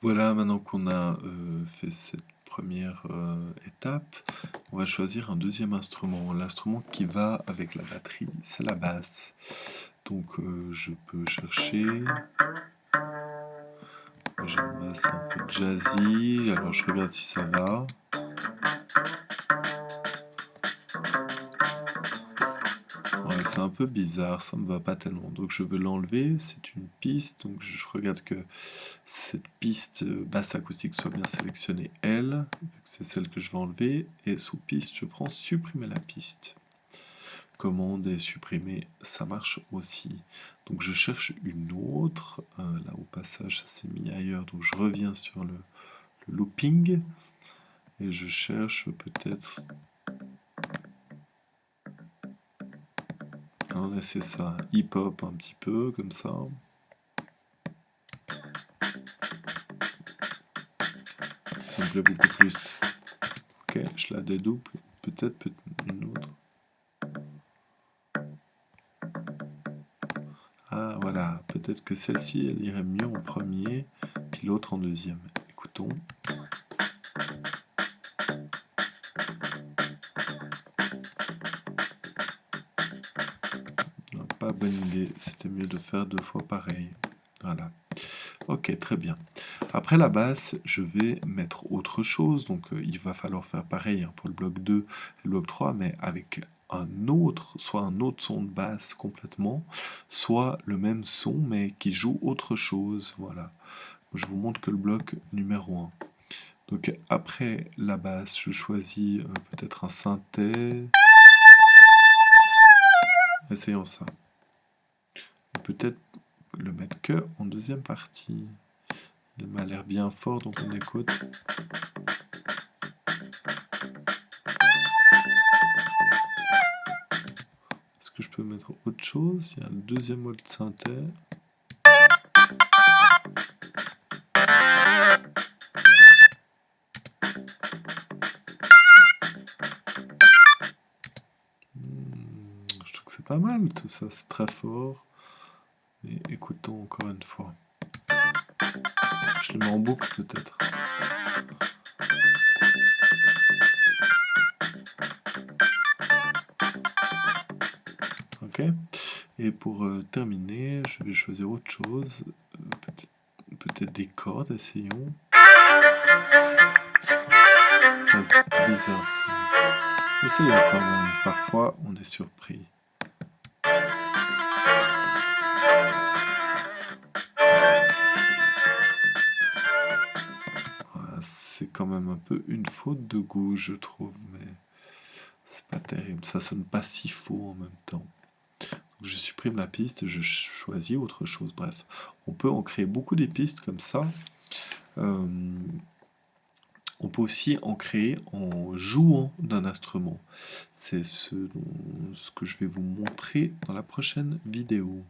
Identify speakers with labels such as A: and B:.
A: Voilà, maintenant qu'on a fait cette première étape, on va choisir un deuxième instrument. L'instrument qui va avec la batterie, c'est la basse. Donc je peux chercher. Moi, j'ai une basse un peu jazzy, alors je regarde si ça va. Ouais, c'est un peu bizarre, ça me va pas tellement. Donc je veux l'enlever, c'est une piste, donc je regarde que cette piste basse acoustique soit bien sélectionnée, elle, vu que c'est celle que je vais enlever, et sous piste, je prends supprimer la piste. Commande et supprimer, ça marche aussi. Donc je cherche une autre, là au passage ça s'est mis ailleurs, donc je reviens sur le looping, et je cherche peut-être... On essaie ça, hip-hop un petit peu, comme ça. Ça me plaît beaucoup plus. Ok, je la dédouble, peut-être une autre. Ah voilà, peut-être que celle-ci, elle irait mieux en premier, puis l'autre en deuxième. Écoutons. Non, pas bonne idée, c'était mieux de faire 2 fois pareil. Voilà. Ok, très bien. Après la basse, je vais mettre autre chose, donc il va falloir faire pareil pour le bloc 2 et le bloc 3, mais avec un autre, soit un autre son de basse complètement, soit le même son, mais qui joue autre chose. Voilà. Je vous montre que le bloc numéro 1. Donc après la basse, je choisis peut-être un synthé. Essayons ça. Peut-être le mettre que en deuxième partie. Il m'a l'air bien fort, donc on écoute. Est-ce que je peux mettre autre chose? Il y a le deuxième mode synthé. Je trouve que c'est pas mal tout ça, c'est très fort. Et écoutons encore une fois. Je le mets en boucle peut-être. Ok. Et pour terminer, je vais choisir autre chose. Peut-être des cordes, essayons. Ça, c'est bizarre. Ça. Essayons quand même. Parfois, on est surpris. C'est quand même un peu une faute de goût, je trouve, mais c'est pas terrible. Ça sonne pas si faux en même temps. Donc je supprime la piste, je choisis autre chose. Bref, on peut en créer beaucoup des pistes comme ça. On peut aussi en créer en jouant d'un instrument. C'est ce que je vais vous montrer dans la prochaine vidéo.